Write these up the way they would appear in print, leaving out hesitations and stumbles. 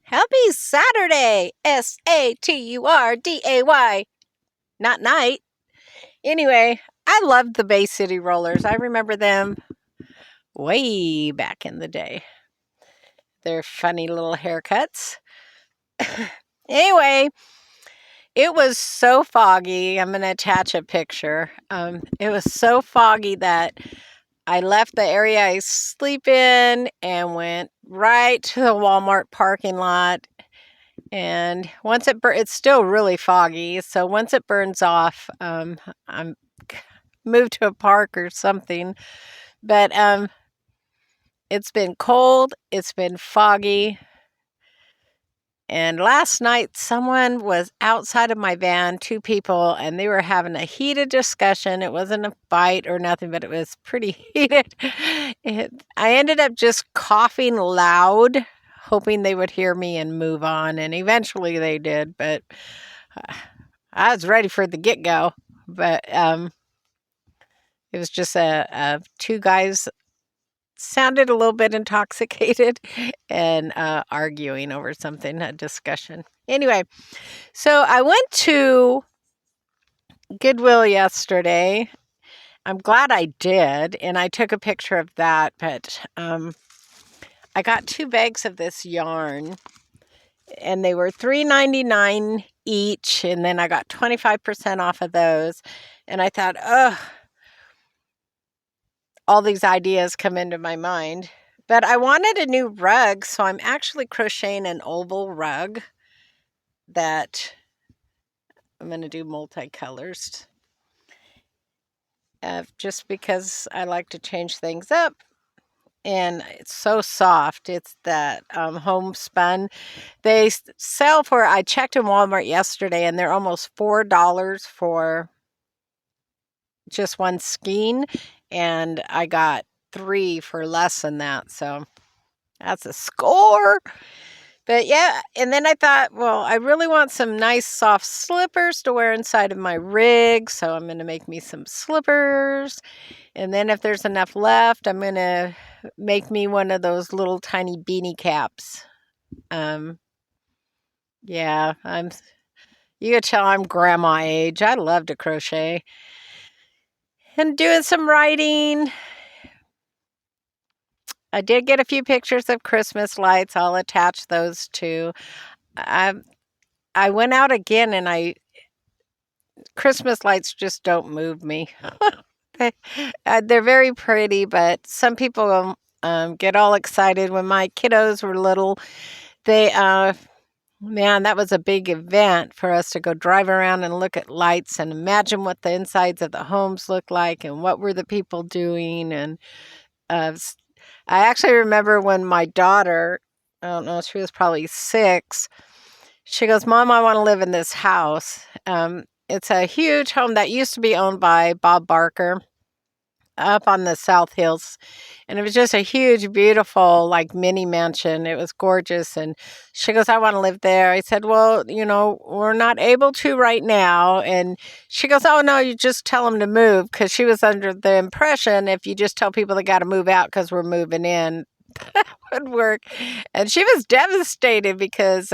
Happy Saturday! Saturday. Not night. Anyway, I loved the Bay City Rollers. I remember them way back in the day. Their funny little haircuts. Anyway, it was so foggy. I'm going to attach a picture. It was so foggy that I left the area I sleep in and went right to the Walmart parking lot. And once it's still really foggy. So once it burns off, I'm moved to a park or something. But it's been cold. It's been foggy. And last night, someone was outside of my van, two people, and they were having a heated discussion. It wasn't a fight or nothing, but it was pretty heated. I ended up just coughing loud, hoping they would hear me and move on. And eventually they did, but I was ready for the get-go. But it was just two guys sounded a little bit intoxicated and arguing over something, a discussion. Anyway, so I went to Goodwill yesterday. I'm glad I did, and I took a picture of that, but I got 2 bags of this yarn, and they were $3.99 each, and then I got 25% off of those, and I thought, all these ideas come into my mind. But I wanted a new rug, so I'm actually crocheting an oval rug that I'm going to do multicolors. Just because I like to change things up. And it's so soft. It's that homespun. They sell for, I checked in Walmart yesterday, and they're almost $4 for just one skein. And I got 3 for less than that. So that's a score. But yeah, and then I thought, well, I really want some nice soft slippers to wear inside of my rig. So I'm going to make me some slippers. And then if there's enough left, I'm going to make me one of those little tiny beanie caps. Yeah, you can tell I'm grandma age. I love to crochet. And doing some writing. I did get a few pictures of Christmas lights. I'll attach those too. I went out again, and Christmas lights just don't move me. They're very pretty, but some people get all excited. When my kiddos were little, man, that was a big event for us to go drive around and look at lights and imagine what the insides of the homes looked like and what were the people doing. And I actually remember when my daughter, I don't know, she was probably 6, she goes, "Mom, I want to live in this house." It's a huge home that used to be owned by Bob Barker up on the South Hills. And it was just a huge, beautiful, like mini mansion. It was gorgeous. And she goes, "I want to live there." I said, "Well, we're not able to right now." And she goes, "Oh, no, you just tell them to move." Because she was under the impression if you just tell people they got to move out because we're moving in, that would work. And she was devastated because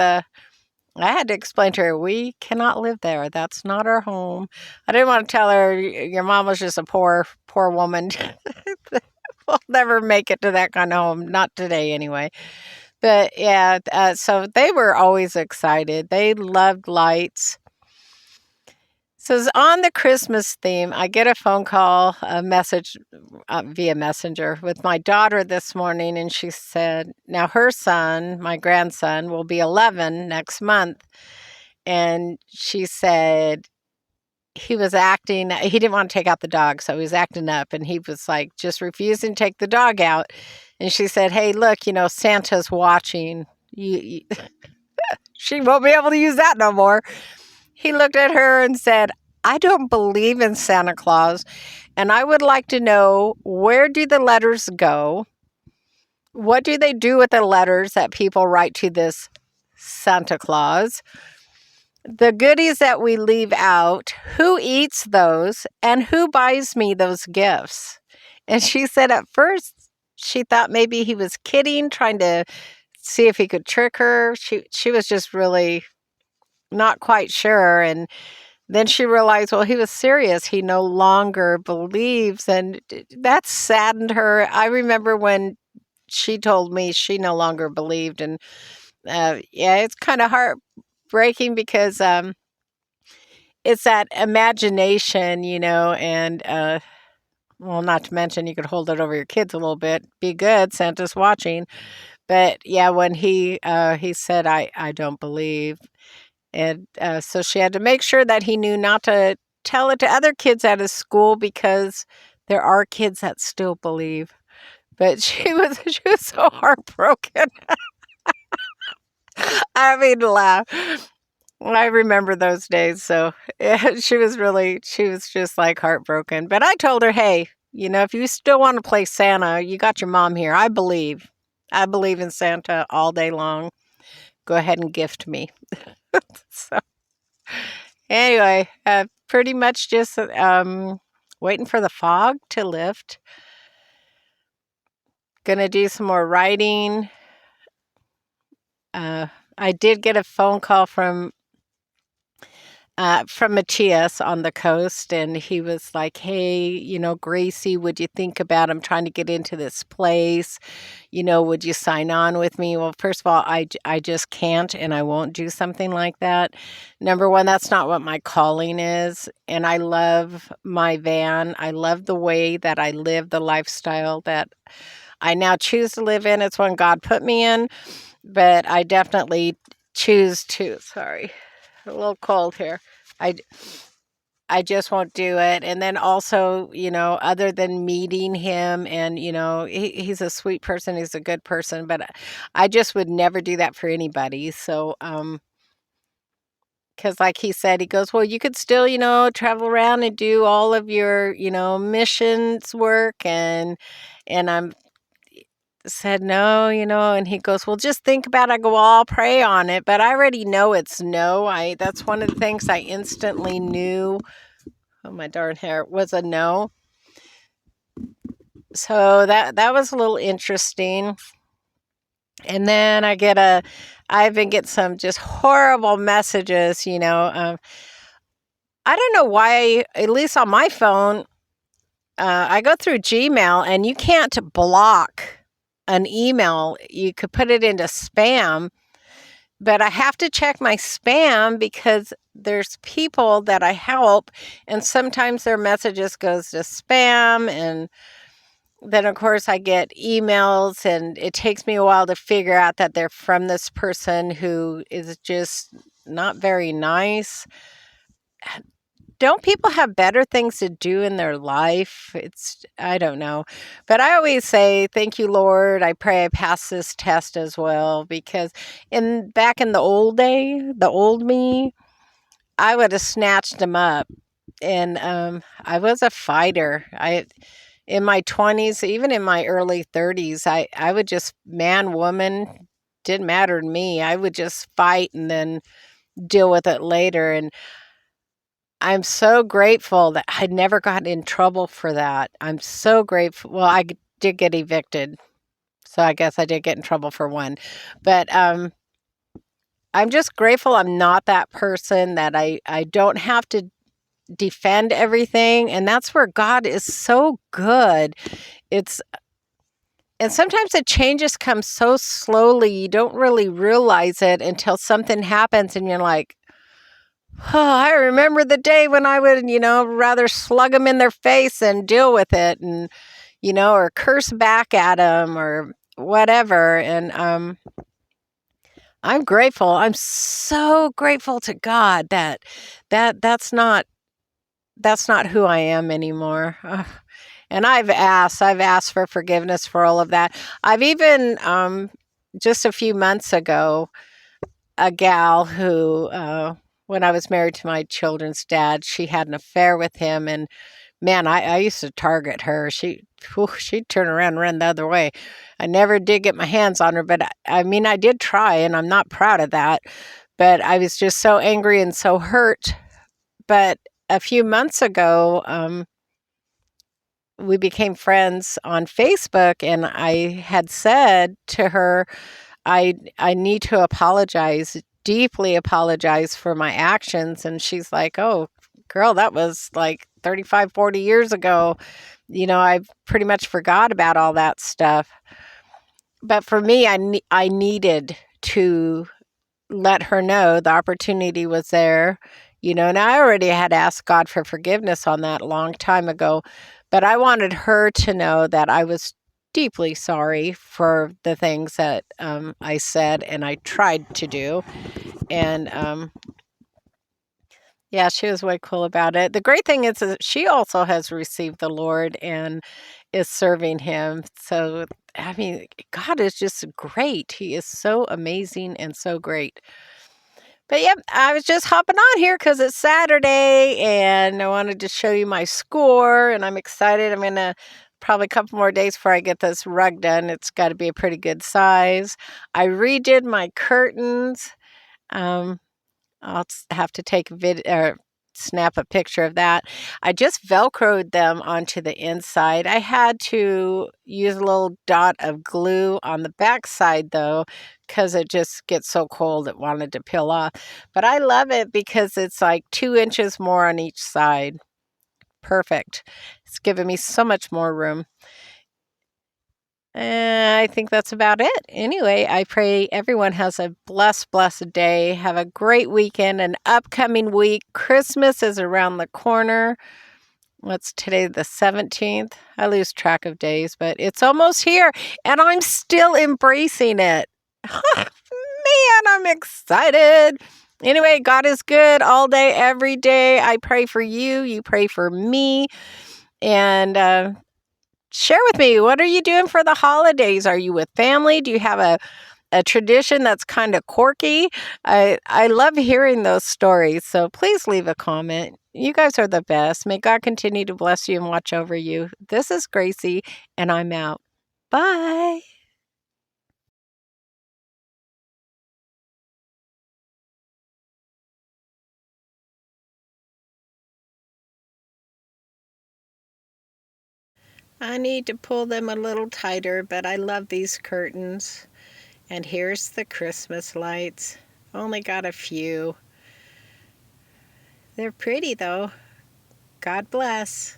I had to explain to her, we cannot live there. That's not our home. I didn't want to tell her, your mom was just a poor woman. We'll never make it to that kind of home. Not today, anyway. But yeah, so they were always excited. They loved lights. So it's on the Christmas theme. I get a phone call, a message via Messenger with my daughter this morning, and she said, now her son, my grandson, will be 11 next month. And she said he was acting, he didn't want to take out the dog, so he was acting up, and he was like just refusing to take the dog out. And she said, "Hey, look, Santa's watching. She won't be able to use that no more." He looked at her and said, "I don't believe in Santa Claus, and I would like to know, where do the letters go? What do they do with the letters that people write to this Santa Claus? The goodies that we leave out, who eats those, and who buys me those gifts?" And she said at first she thought maybe he was kidding, trying to see if he could trick her. She was just really not quite sure. And then she realized, well, he was serious. He no longer believes. And that saddened her. I remember when she told me she no longer believed. And yeah, it's kind of heartbreaking because it's that imagination, and well, not to mention you could hold it over your kids a little bit. Be good, Santa's watching. But yeah, when he said, I don't believe. And so she had to make sure that he knew not to tell it to other kids at his school because there are kids that still believe. But she was so heartbroken. I mean, laugh. I remember those days. So yeah, she was just like heartbroken. But I told her, hey, if you still want to play Santa, you got your mom here. I believe. I believe in Santa all day long. Go ahead and gift me. So anyway, pretty much just waiting for the fog to lift. Gonna do some more writing. I did get a phone call from Matthias on the coast, and he was like, hey, Gracie, would you think about, I'm trying to get into this place, would you sign on with me? Well, first of all, I just can't, and I won't do something like that. Number one, that's not what my calling is, and I love my van. I love the way that I live, the lifestyle that I now choose to live in. It's one God put me in, but I definitely choose to, sorry, a little cold here. I, I just won't do it. And then also, other than meeting him and, he's a sweet person, he's a good person, but I just would never do that for anybody. So, because like he said, he goes, well, you could still, travel around and do all of your, missions work. And I'm said, no, and he goes, well, just think about it. I go, well, I'll pray on it, but I already know it's no. That's one of the things I instantly knew. Oh, my darn hair was a no. So that was a little interesting. And then I've been getting some just horrible messages, I don't know why, at least on my phone, I go through Gmail and you can't block an email. You could put it into spam, but I have to check my spam because there's people that I help, and sometimes their messages goes to spam, and then of course I get emails, and it takes me a while to figure out that they're from this person who is just not very nice. Don't people have better things to do in their life? I don't know. But I always say, thank you, Lord. I pray I pass this test as well, because back in the old me, I would have snatched him up. And I was a fighter. In my 20s, even in my early 30s, I would just, man, woman, didn't matter to me. I would just fight and then deal with it later. And I'm so grateful that I never got in trouble for that. I'm so grateful. Well, I did get evicted, so I guess I did get in trouble for one. But I'm just grateful I'm not that person, that I don't have to defend everything. And that's where God is so good. And sometimes the changes come so slowly, you don't really realize it until something happens and you're like, oh, I remember the day when I would, rather slug them in their face and deal with it, and, or curse back at them or whatever. And I'm grateful. I'm so grateful to God that's not who I am anymore. And I've asked for forgiveness for all of that. I've even just a few months ago, a gal who, when I was married to my children's dad, she had an affair with him, and man, I used to target her. She'd turn around and run the other way. I never did get my hands on her, but I mean, I did try, and I'm not proud of that. But I was just so angry and so hurt. But a few months ago, we became friends on Facebook, and I had said to her, I need to apologize, deeply apologize for my actions. And she's like, oh, girl, that was like 35, 40 years ago. I pretty much forgot about all that stuff. But for me, I needed to let her know the opportunity was there. And I already had asked God for forgiveness on that a long time ago, but I wanted her to know that I was deeply sorry for the things that I said and I tried to do. And yeah, she was way cool about it. The great thing is that she also has received the Lord and is serving Him. So, I mean, God is just great. He is so amazing and so great. But yep, I was just hopping on here because it's Saturday and I wanted to show you my score. And I'm excited. I'm going to probably a couple more days before I get this rug done. It's got to be a pretty good size. I redid my curtains. Um, I'll have to take a or snap a picture of that. I just Velcroed them onto the inside. I had to use a little dot of glue on the back side though, because it just gets so cold it wanted to peel off. But I love it because it's like 2 inches more on each side. Perfect. It's giving me so much more room. I think that's about it. Anyway, I pray everyone has a blessed day. Have a great weekend, an upcoming week. Christmas is around the corner. What's today, the 17th? I lose track of days, but it's almost here, and I'm still embracing it. Man, I'm excited. Anyway, God is good all day, every day. I pray for you. You pray for me. And share with me, what are you doing for the holidays? Are you with family? Do you have a tradition that's kind of quirky? I love hearing those stories. So please leave a comment. You guys are the best. May God continue to bless you and watch over you. This is Gracie, and I'm out. Bye. I need to pull them a little tighter, but I love these curtains. And here's the Christmas lights. Only got a few. They're pretty though. God bless.